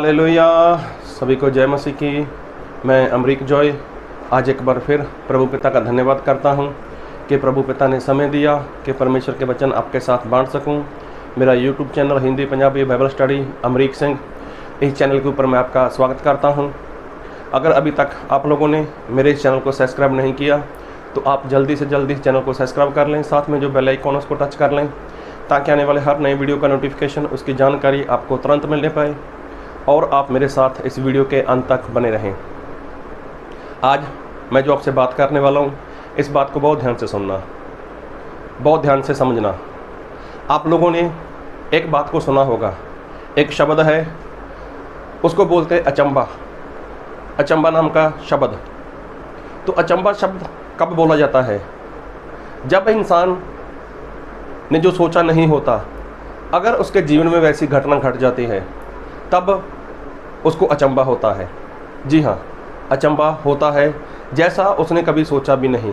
Hallelujah. सभी को जय मसीह की। मैं अमरीक जॉय आज एक बार फिर प्रभु पिता का धन्यवाद करता हूं कि प्रभु पिता ने समय दिया कि परमेश्वर के वचन आपके साथ बांट सकूं। मेरा YouTube channel Hindi Punjabi Bible study Amrik Singh, इस चैनल के ऊपर मैं आपका स्वागत करता हूं। अगर अभी तक आप लोगों ने मेरे इस चैनल को सब्सक्राइब नहीं किया तो आप जल्दी से जल्दी इस चैनल को सब्सक्राइब कर लें, साथ में जो बेल आइकन उसको टच कर लें ताकि आने वाले हर नए वीडियो का नोटिफिकेशन, उसकी जानकारी आपको तुरंत मिलने पाए और आप मेरे साथ इस वीडियो के अंत तक बने रहें। आज मैं जो आपसे बात करने वाला हूँ, इस बात को बहुत ध्यान से सुनना, बहुत ध्यान से समझना। आप लोगों ने एक बात को सुना होगा, एक शब्द है, उसको बोलते हैं अचंबा। अचंबा नाम का शब्द। तो अचंबा शब्द कब बोला जाता है? जब इंसान ने जो सोचा नहीं होता, अगर उसके जीवन में वैसी घटना घट जाती है तब उसको अचंबा होता है। जी हाँ, अचंबा होता है जैसा उसने कभी सोचा भी नहीं।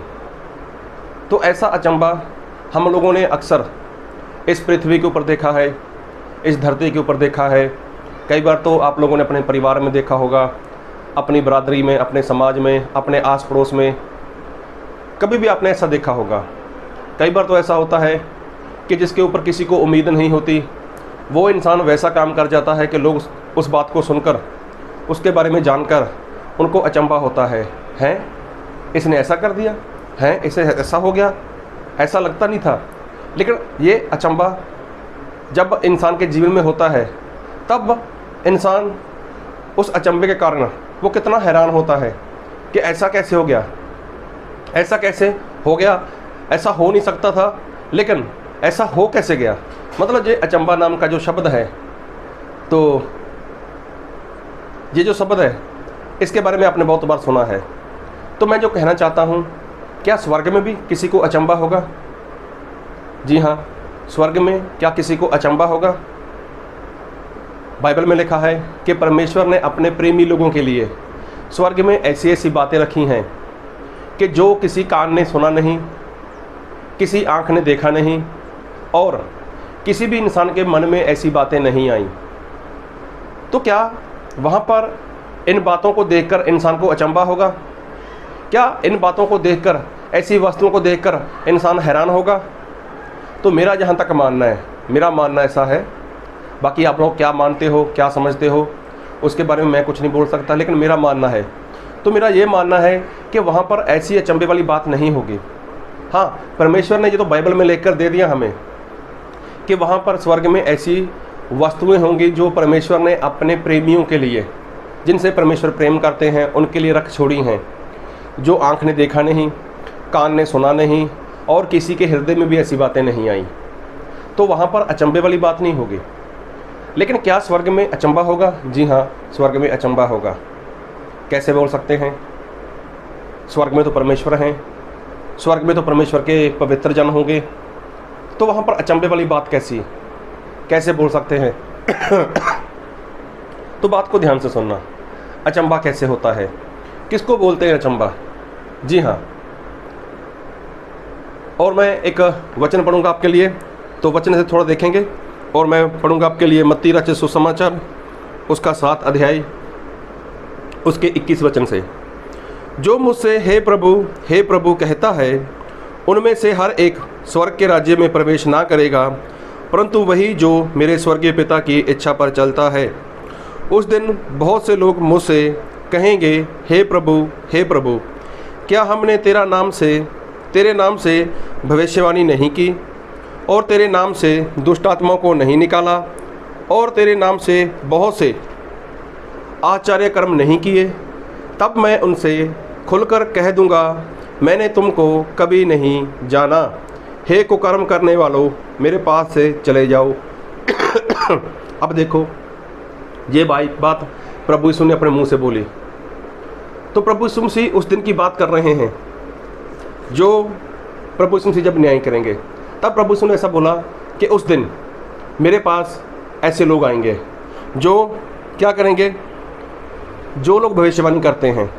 तो ऐसा अचंबा हम लोगों ने अक्सर इस पृथ्वी के ऊपर देखा है, इस धरती के ऊपर देखा है। कई बार तो आप लोगों ने अपने परिवार में देखा होगा, अपनी बरादरी में, अपने समाज में, अपने आस पड़ोस में, कभी भी आपने ऐसा देखा होगा। कई बार तो ऐसा होता है कि जिसके ऊपर किसी को उम्मीद नहीं होती, वो इंसान वैसा काम कर जाता है कि लोग उस बात को सुनकर, उसके बारे में जानकर उनको अचंबा होता है। हैं, इसने ऐसा कर दिया, हैं इसे ऐसा हो गया, ऐसा लगता नहीं था। लेकिन ये अचंबा जब इंसान के जीवन में होता है तब इंसान उस अचंबे के कारण वो कितना हैरान होता है कि ऐसा कैसे हो गया, ऐसा कैसे हो गया, ऐसा हो नहीं सकता था, लेकिन ऐसा हो कैसे गया। मतलब ये अचंबा नाम का जो शब्द है, तो ये जो शब्द है इसके बारे में आपने बहुत बार सुना है। तो मैं जो कहना चाहता हूँ, क्या स्वर्ग में भी किसी को अचंबा होगा? जी हाँ, स्वर्ग में क्या किसी को अचंबा होगा? बाइबल में लिखा है कि परमेश्वर ने अपने प्रेमी लोगों के लिए स्वर्ग में ऐसी ऐसी बातें रखी हैं कि जो किसी कान ने सुना नहीं, किसी आँख ने देखा नहीं और किसी भी इंसान के मन में ऐसी बातें नहीं आईं। तो क्या वहाँ पर इन बातों को देखकर इंसान को अचंबा होगा? क्या इन बातों को देखकर, ऐसी वस्तुओं को देखकर इंसान हैरान होगा? तो मेरा जहाँ तक मानना है, मेरा मानना ऐसा है। बाकी आप लोग क्या मानते हो, क्या समझते हो, उसके बारे में मैं कुछ नहीं बोल सकता, लेकिन मेरा मानना है। तो मेरा ये मानना है कि वहाँ पर ऐसी अचंबे वाली बात नहीं होगी। हाँ, परमेश्वर ने ये तो बाइबल में लेकर दे दिया हमें कि वहाँ पर स्वर्ग में ऐसी वस्तुएं होंगी जो परमेश्वर ने अपने प्रेमियों के लिए, जिनसे परमेश्वर प्रेम करते हैं, उनके लिए रख छोड़ी हैं, जो आँख ने देखा नहीं, कान ने सुना नहीं और किसी के हृदय में भी ऐसी बातें नहीं आई। तो वहाँ पर अचंबे वाली बात नहीं होगी। लेकिन क्या स्वर्ग में अचंबा होगा? जी हाँ, स्वर्ग में अचंबा होगा। कैसे बोल सकते हैं? स्वर्ग में तो परमेश्वर हैं, स्वर्ग में तो परमेश्वर के पवित्र जन होंगे, तो वहाँ पर अचंबे वाली बात कैसे बोल सकते हैं? तो बात को ध्यान से सुनना। अचंबा कैसे होता है, किसको बोलते हैं अचंबा? जी हाँ, और मैं एक वचन पढ़ूंगा आपके लिए, तो वचन से थोड़ा देखेंगे और मैं पढ़ूंगा आपके लिए मत्ती रचित सुसमाचार, उसका 7 अध्याय, उसके 21 वचन से। जो मुझसे हे प्रभु कहता है, उनमें से हर एक स्वर्ग के राज्य में प्रवेश ना करेगा, परंतु वही जो मेरे स्वर्गीय पिता की इच्छा पर चलता है। उस दिन बहुत से लोग मुझसे कहेंगे, हे प्रभु, क्या हमने तेरे नाम से भविष्यवाणी नहीं की और तेरे नाम से दुष्ट आत्माओं को नहीं निकाला और तेरे नाम से बहुत से आश्चर्य कर्म नहीं किए? तब मैं उनसे खुलकर कह दूंगा, मैंने तुमको कभी नहीं जाना। हे कुकर्म करने वालों, मेरे पास से चले जाओ। अब देखो, ये बात प्रभु यीशु ने अपने मुंह से बोली। तो प्रभु यीशु मसीह उस दिन की बात कर रहे हैं जो प्रभु यीशु मसीह जब न्याय करेंगे। तब प्रभु यीशु ने ऐसा बोला कि उस दिन मेरे पास ऐसे लोग आएंगे जो क्या करेंगे? जो लोग भविष्यवाणी करते हैं।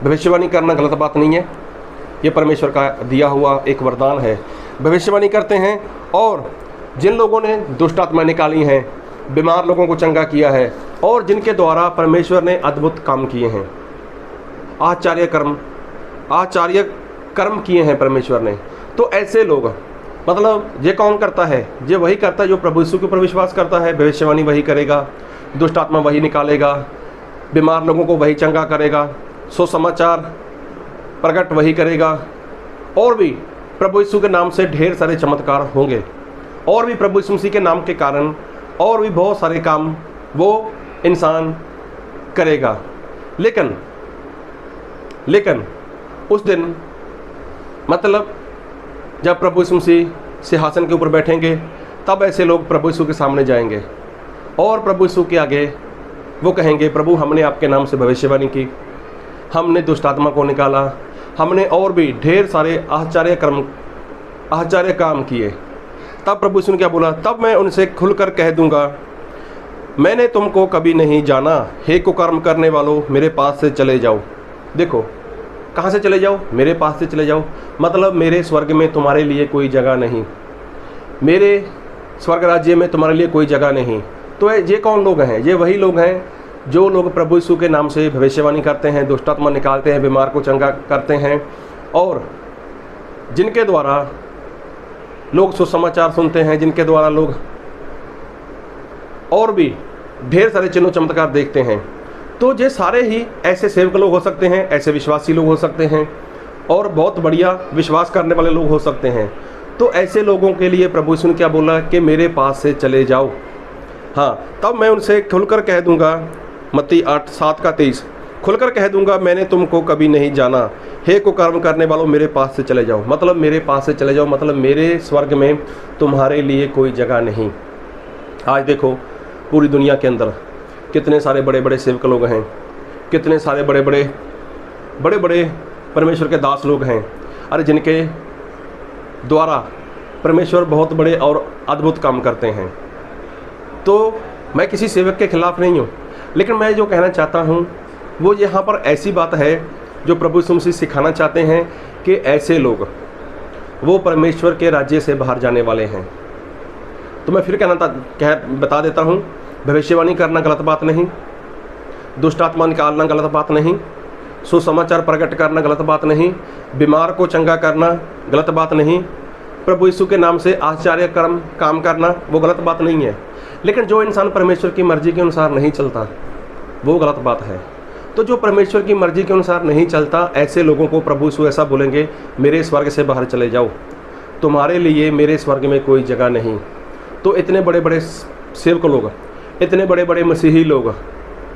भविष्यवाणी करना गलत बात नहीं है, ये परमेश्वर का दिया हुआ एक वरदान है। भविष्यवाणी करते हैं और जिन लोगों ने दुष्ट आत्मा निकाली हैं, बीमार लोगों को चंगा किया है और जिनके द्वारा परमेश्वर ने अद्भुत काम किए हैं, आश्चर्य कर्म किए हैं परमेश्वर ने। तो ऐसे लोग, मतलब ये कौन करता है? ये वही करता है जो प्रभु यीशु के ऊपर विश्वास करता है। भविष्यवाणी वही करेगा, दुष्ट आत्मा वही निकालेगा, बीमार लोगों को वही चंगा करेगा, सुसमाचार प्रकट वही करेगा, और भी प्रभु यीशु के नाम से ढेर सारे चमत्कार होंगे, और भी प्रभु यीशु मसीह के नाम के कारण और भी बहुत सारे काम वो इंसान करेगा। लेकिन उस दिन, मतलब जब प्रभु यीशु मसीह सिंहासन के ऊपर बैठेंगे, तब ऐसे लोग प्रभु यीशु के सामने जाएंगे और प्रभु यीशु के आगे वो कहेंगे, प्रभु हमने आपके नाम से भविष्यवाणी की, हमने दुष्ट आत्मा को निकाला, हमने और भी ढेर सारे आश्चर्य काम किए। तब प्रभु यीशु ने क्या बोला? तब मैं उनसे खुलकर कह दूंगा, मैंने तुमको कभी नहीं जाना, हे कुकर्म करने वालों, मेरे पास से चले जाओ। देखो, कहाँ से चले जाओ? मेरे पास से चले जाओ, मतलब मेरे स्वर्ग में तुम्हारे लिए कोई जगह नहीं, मेरे स्वर्ग राज्य में तुम्हारे लिए कोई जगह नहीं। तो ये कौन लोग हैं? ये वही लोग हैं जो लोग प्रभु यीशु के नाम से भविष्यवाणी करते हैं, दुष्ट आत्मा निकालते हैं, बीमार को चंगा करते हैं, और जिनके द्वारा लोग सुसमाचार सुनते हैं, जिनके द्वारा लोग और भी ढेर सारे चिन्ह चमत्कार देखते हैं। तो ये सारे ही ऐसे सेवक लोग हो सकते हैं, ऐसे विश्वासी लोग हो सकते हैं, और बहुत बढ़िया विश्वास करने वाले लोग हो सकते हैं। तो ऐसे लोगों के लिए प्रभु यीशु ने क्या बोला कि मेरे पास से चले जाओ। हाँ, तब मैं उनसे खुलकर कह दूंगा, मत्ती 8:7-23, खुलकर कह दूंगा, मैंने तुमको कभी नहीं जाना, हे कुकर्म करने वालों, मेरे पास से चले जाओ। मतलब मेरे पास से चले जाओ, मतलब मेरे स्वर्ग में तुम्हारे लिए कोई जगह नहीं। आज देखो पूरी दुनिया के अंदर कितने सारे बड़े बड़े सेवक लोग हैं, कितने सारे बड़े बड़े परमेश्वर के दास लोग हैं, अरे जिनके द्वारा परमेश्वर बहुत बड़े और अद्भुत काम करते हैं। तो मैं किसी सेवक के खिलाफ नहीं हूँ, लेकिन मैं जो कहना चाहता हूँ वो यहाँ पर ऐसी बात है जो प्रभु यीशु मसीह सिखाना चाहते हैं कि ऐसे लोग वो परमेश्वर के राज्य से बाहर जाने वाले हैं। तो मैं फिर बता देता हूँ, भविष्यवाणी करना गलत बात नहीं, दुष्ट आत्मा निकालना गलत बात नहीं, सुसमाचार प्रकट करना गलत बात नहीं, बीमार को चंगा करना गलत बात नहीं, प्रभु यीशु के नाम से आश्चर्य काम करना वो गलत बात नहीं है। लेकिन जो इंसान परमेश्वर की मर्जी के अनुसार नहीं चलता वो गलत बात है। तो जो परमेश्वर की मर्जी के अनुसार नहीं चलता, ऐसे लोगों को प्रभु यीशु ऐसा बोलेंगे, मेरे स्वर्ग से बाहर चले जाओ, तुम्हारे लिए मेरे स्वर्ग में कोई जगह नहीं। तो इतने बड़े बड़े सेवक लोग, इतने बड़े बड़े मसीही लोग,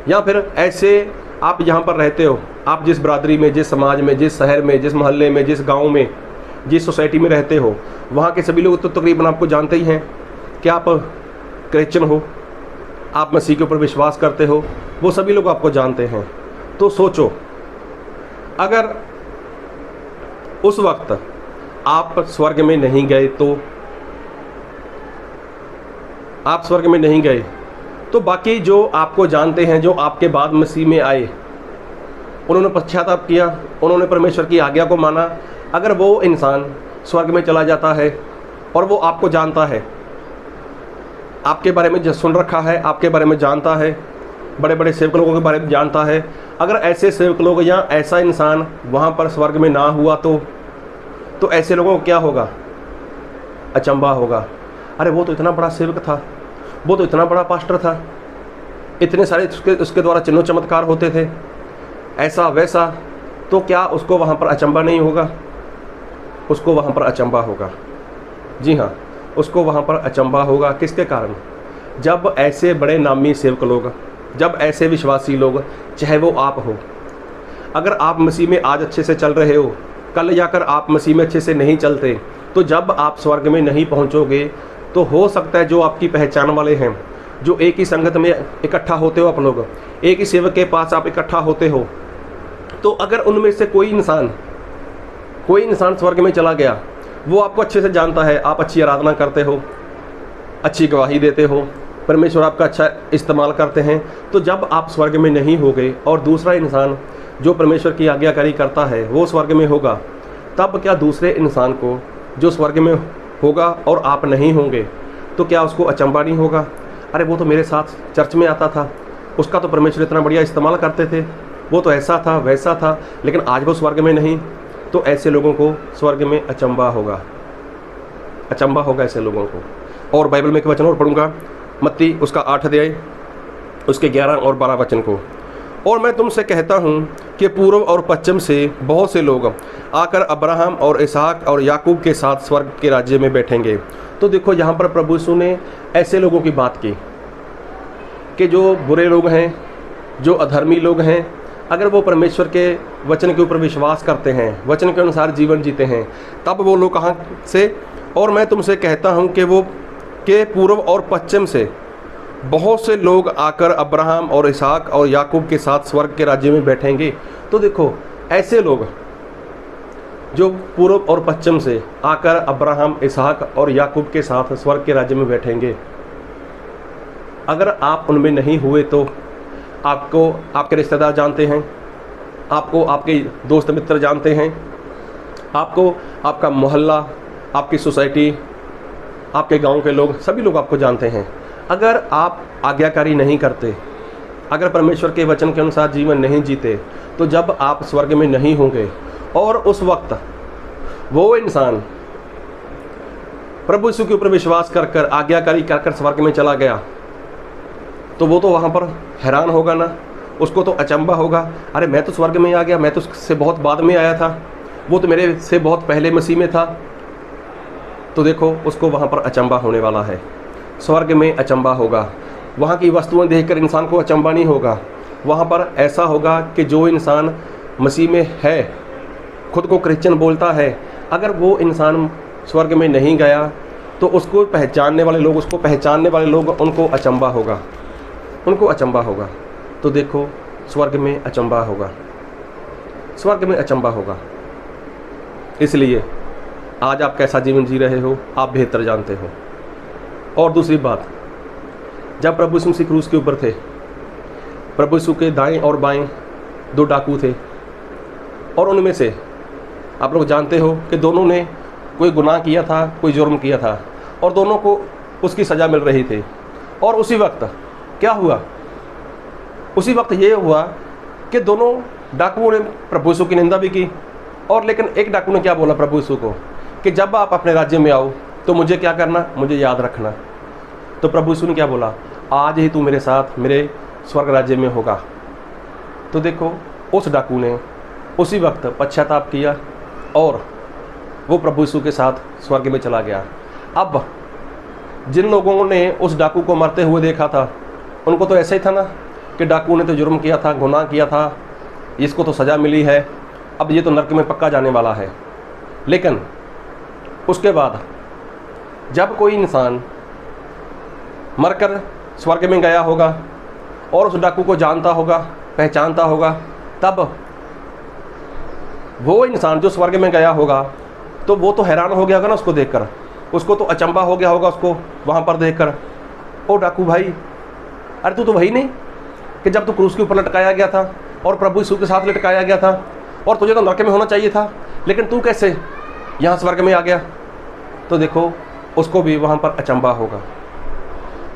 या फिर ऐसे आप यहाँ पर रहते हो, आप जिस बरादरी में, जिस समाज में, जिस शहर में, जिस मोहल्ले में, जिस गांव में, जिस सोसाइटी में रहते हो, वहाँ के सभी लोग तो तकरीबन आपको जानते ही हैं कि आप क्रिश्चियन हो, आप मसीह के ऊपर विश्वास करते हो, वो सभी लोग आपको जानते हैं। तो सोचो, अगर उस वक्त आप स्वर्ग में नहीं गए, तो आप स्वर्ग में नहीं गए, तो बाकी जो आपको जानते हैं, जो आपके बाद मसीह में आए, उन्होंने पश्चाताप किया, उन्होंने परमेश्वर की आज्ञा को माना, अगर वो इंसान स्वर्ग में चला जाता है और वो आपको जानता है, आपके बारे में जो सुन रखा है, आपके बारे में जानता है, बड़े बड़े सेवक लोगों के बारे में जानता है, अगर ऐसे सेवक लोग या ऐसा इंसान वहाँ पर स्वर्ग में ना हुआ तो ऐसे लोगों को क्या होगा? अचंभा होगा। अरे वो तो इतना बड़ा सेवक था, वो तो इतना बड़ा पास्टर था, इतने सारे उसके द्वारा चिन्ह चमत्कार होते थे, ऐसा वैसा, तो क्या उसको वहाँ पर अचंभा नहीं होगा? उसको वहाँ पर अचंभा होगा। जी हाँ, उसको वहाँ पर अचंभा होगा। किसके कारण? जब ऐसे बड़े नामी सेवक लोग, जब ऐसे विश्वासी लोग, चाहे वो आप हो, अगर आप मसीह में आज अच्छे से चल रहे हो, कल जाकर आप मसीह में अच्छे से नहीं चलते, तो जब आप स्वर्ग में नहीं पहुँचोगे, तो हो सकता है जो आपकी पहचान वाले हैं, जो एक ही संगत में इकट्ठा होते हो, आप लोग एक ही सेवक के पास आप इकट्ठा होते हो, तो अगर उनमें से कोई इंसान स्वर्ग में चला गया, वो आपको अच्छे से जानता है, आप अच्छी आराधना करते हो, अच्छी गवाही देते हो, परमेश्वर आपका अच्छा इस्तेमाल करते हैं, तो जब आप स्वर्ग में नहीं होगे और दूसरा इंसान जो परमेश्वर की आज्ञाकारी करता है वो स्वर्ग में होगा, तब क्या दूसरे इंसान को जो स्वर्ग में होगा और आप नहीं होंगे, तो क्या उसको अचंभा नहीं होगा? अरे वो तो मेरे साथ चर्च में आता था, उसका तो परमेश्वर इतना बढ़िया इस्तेमाल करते थे, वो तो ऐसा था वैसा था, लेकिन आज वो स्वर्ग में नहीं। तो ऐसे लोगों को स्वर्ग में अचंभा होगा, अचंभा होगा ऐसे लोगों को। और बाइबल में एक वचन और पढ़ूंगा, मत्ती उसका 8 अध्याय उसके 11 और 12 वचन को। और मैं तुमसे कहता हूँ कि पूर्व और पश्चिम से बहुत से लोग आकर अब्राहम और इसहाक और याकूब के साथ स्वर्ग के राज्य में बैठेंगे। तो देखो यहाँ पर प्रभु यीशु ने ऐसे लोगों की बात की कि जो बुरे लोग हैं, जो अधर्मी लोग हैं, अगर वो परमेश्वर के वचन के ऊपर विश्वास करते हैं, वचन के अनुसार जीवन जीते हैं, तब वो लोग कहाँ से। और मैं तुमसे कहता हूँ कि वो के पूर्व और पश्चिम से बहुत से लोग आकर अब्राहम और इसहाक और याकूब के साथ स्वर्ग के राज्य में बैठेंगे। तो देखो ऐसे लोग जो पूर्व और पश्चिम से आकर अब्राहम, इसहाक और याकूब के साथ स्वर्ग के राज्य में बैठेंगे, अगर आप उनमें नहीं हुए तो आपको आपके रिश्तेदार जानते हैं, आपको आपके दोस्त मित्र जानते हैं, आपको आपका मोहल्ला, आपकी सोसाइटी, आपके गांव के लोग, सभी लोग आपको जानते हैं। अगर आप आज्ञाकारी नहीं करते, अगर परमेश्वर के वचन के अनुसार जीवन नहीं जीते, तो जब आप स्वर्ग में नहीं होंगे और उस वक्त वो इंसान प्रभु यीशु के ऊपर विश्वास कर कर, आज्ञाकारी कर कर स्वर्ग में चला गया, तो वो तो वहाँ पर हैरान होगा ना, उसको तो अचंभा होगा। अरे मैं तो स्वर्ग में आ गया, मैं तो उससे बहुत बाद में आया था, वो तो मेरे से बहुत पहले मसीह में था। तो देखो उसको वहाँ पर अचंभा होने वाला है, स्वर्ग में अचंभा होगा। वहाँ की वस्तुएं देखकर इंसान को अचंभा नहीं होगा, वहाँ पर ऐसा होगा कि जो इंसान मसीह में है, खुद को क्रिश्चियन बोलता है, अगर वो इंसान स्वर्ग में नहीं गया तो उसको पहचानने वाले लोग, उसको पहचानने वाले लोग, उनको अचंभा होगा, उनको अचंभा होगा। तो देखो स्वर्ग में अचंभा होगा, स्वर्ग में अचंभा होगा। इसलिए आज आप कैसा जीवन जी रहे हो आप बेहतर जानते हो। और दूसरी बात, जब प्रभु यीशु मसीह क्रूस के ऊपर थे, प्रभु यीशु के दाएं और बाएं 2 डाकू थे, और उनमें से आप लोग जानते हो कि दोनों ने कोई गुनाह किया था, कोई जुर्म किया था, और दोनों को उसकी सज़ा मिल रही थी। और उसी वक्त क्या हुआ, उसी वक्त ये हुआ कि दोनों डाकुओं ने प्रभु यीशु की निंदा भी की, और लेकिन एक डाकू ने क्या बोला प्रभु यीशु को कि जब आप अपने राज्य में आओ तो मुझे क्या करना, मुझे याद रखना। तो प्रभु यीशु ने क्या बोला, आज ही तू मेरे साथ मेरे स्वर्ग राज्य में होगा। तो देखो उस डाकू ने उसी वक्त पश्चाताप किया और वो प्रभु यीशु के साथ स्वर्ग में चला गया। अब जिन लोगों ने उस डाकू को मरते हुए देखा था, उनको तो ऐसा ही था ना कि डाकू ने तो जुर्म किया था, गुनाह किया था, इसको तो सज़ा मिली है, अब ये तो नरक में पक्का जाने वाला है। लेकिन उसके बाद जब कोई इंसान मरकर स्वर्ग में गया होगा और उस डाकू को जानता होगा, पहचानता होगा, तब वो इंसान जो स्वर्ग में गया होगा तो वो तो हैरान हो गया होगा ना उसको देखकर, उसको तो अचंभा हो गया होगा उसको वहाँ पर देखकर, ओ डाकू भाई, अरे तू तो वही नहीं कि जब तू क्रूस के ऊपर लटकाया गया था और प्रभु यीशु के साथ लटकाया गया था, और तुझे तो नरक में होना चाहिए था, लेकिन तू कैसे यहाँ स्वर्ग में आ गया। तो देखो उसको भी वहाँ पर अचंभा होगा।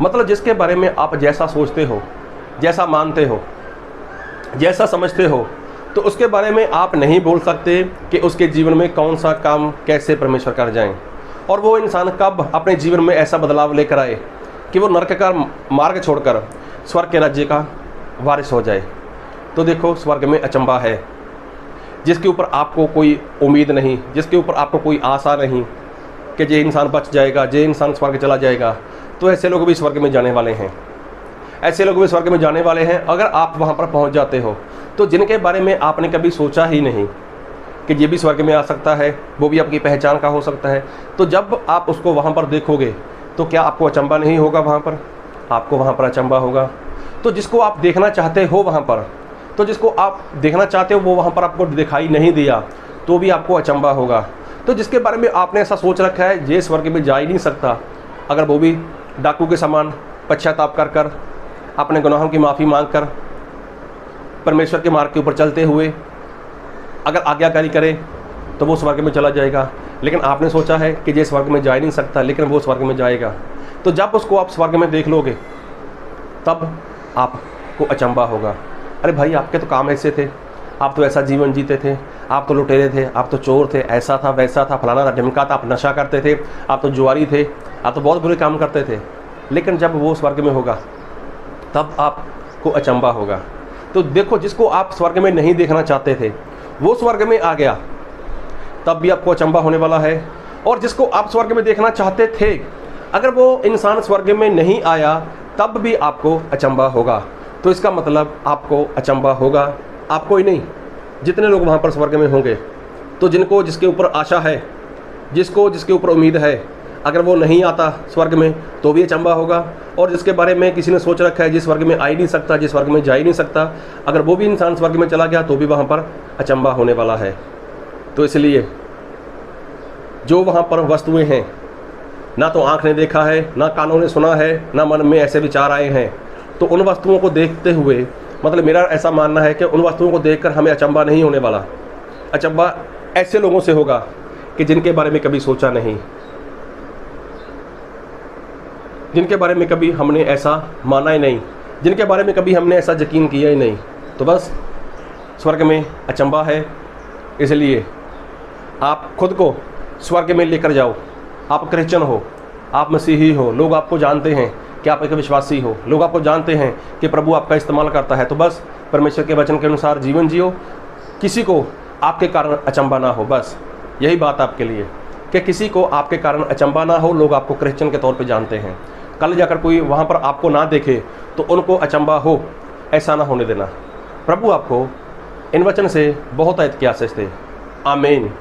मतलब जिसके बारे में आप जैसा सोचते हो, जैसा मानते हो, जैसा समझते हो, तो उसके बारे में आप नहीं बोल सकते कि उसके जीवन में कौन सा काम कैसे परमेश्वर कर जाएं, और वो इंसान कब अपने जीवन में ऐसा बदलाव लेकर आए कि वो नरक का मार्ग छोड़कर स्वर्ग के राज्य का वारिस हो जाए। तो देखो स्वर्ग में अचंभा है, जिसके ऊपर आपको कोई उम्मीद नहीं, जिसके ऊपर आपको कोई आशा नहीं कि ये इंसान बच जाएगा, ये इंसान स्वर्ग चला जाएगा, तो ऐसे लोग भी स्वर्ग में जाने वाले हैं, ऐसे लोग भी स्वर्ग में जाने वाले हैं। अगर आप वहाँ पर पहुँच जाते हो तो जिनके बारे में आपने कभी सोचा ही नहीं कि ये भी स्वर्ग में आ सकता है, वो भी आपकी पहचान का हो सकता है, तो जब आप उसको वहाँ पर देखोगे तो क्या आपको अचंभा नहीं होगा, वहाँ पर आपको वहाँ पर अचंभा होगा। तो जिसको आप देखना चाहते हो वहाँ पर, तो जिसको आप देखना चाहते हो वो वहाँ पर आपको दिखाई नहीं दिया, तो भी आपको अचंभा होगा। तो जिसके बारे में आपने ऐसा सोच रखा है ये स्वर्ग में जा ही नहीं सकता, अगर वो भी डाकू के समान पश्चाताप कर कर, अपने गुनाहों की माफ़ी मांग कर, परमेश्वर के मार्ग के ऊपर चलते हुए अगर आज्ञाकारी करे तो वो स्वर्ग में चला जाएगा। लेकिन आपने सोचा है कि ये स्वर्ग में जा ही नहीं सकता, लेकिन वो स्वर्ग में जाएगा। तो जब उसको आप स्वर्ग में देख लोगे तब आपको अचंभा होगा, अरे भाई आपके तो काम ऐसे थे, आप तो ऐसा जीवन जीते थे, आप तो लुटेरे थे, आप तो चोर थे, ऐसा था वैसा था, फलाना था ढिमका था, आप नशा करते थे, आप तो जुआरी थे, आप तो बहुत बुरे काम करते थे। लेकिन जब वो स्वर्ग में होगा तब आपको अचंभा होगा। तो देखो, जिसको आप स्वर्ग में नहीं देखना चाहते थे वो स्वर्ग में आ गया, तब भी आपको अचंभा होने वाला है। और जिसको आप स्वर्ग में देखना चाहते थे, अगर वो इंसान स्वर्ग में नहीं आया तब भी आपको अचंभा होगा। तो इसका मतलब आपको अचंभा होगा, आपको ही नहीं, जितने लोग वहाँ पर स्वर्ग में होंगे। तो जिनको जिसके ऊपर आशा है, जिसको जिसके ऊपर उम्मीद है, अगर वो नहीं आता स्वर्ग में तो भी अचंभा होगा। और जिसके बारे में किसी ने सोच रखा है जिस स्वर्ग में आ ही नहीं सकता, जिस स्वर्ग में जा ही नहीं सकता, अगर वो भी इंसान स्वर्ग में चला गया तो भी वहाँ पर अचंभा होने वाला है। तो इसलिए जो वहाँ पर वस्तुएं हैं, ना तो आँख ने देखा है, ना कानों ने सुना है, ना मन में ऐसे विचार आए हैं, तो उन वस्तुओं को देखते हुए, मतलब मेरा ऐसा मानना है कि उन वस्तुओं को देखकर हमें अचंभा नहीं होने वाला। अचंभा ऐसे लोगों से होगा कि जिनके बारे में कभी सोचा नहीं, जिनके बारे में कभी हमने ऐसा माना ही नहीं, जिनके बारे में कभी हमने ऐसा यकीन किया ही नहीं। तो बस स्वर्ग में अचंभा है। इसलिए आप खुद को स्वर्ग में लेकर जाओ। आप क्रिश्चियन हो, आप मसीही हो, लोग आपको जानते हैं कि आप एक विश्वासी हो, लोग आपको जानते हैं कि प्रभु आपका इस्तेमाल करता है। तो बस परमेश्वर के वचन के अनुसार जीवन जियो, किसी को आपके कारण अचंभा ना हो। बस यही बात आपके लिए कि किसी को आपके कारण अचंभा ना हो। लोग आपको क्रिश्चियन के तौर पे जानते हैं, कल जाकर कोई वहाँ पर आपको ना देखे तो उनको अचंभा हो, ऐसा ना होने देना। प्रभु आपको इन वचन से बहुत ऐत की आशीष दे। आमीन।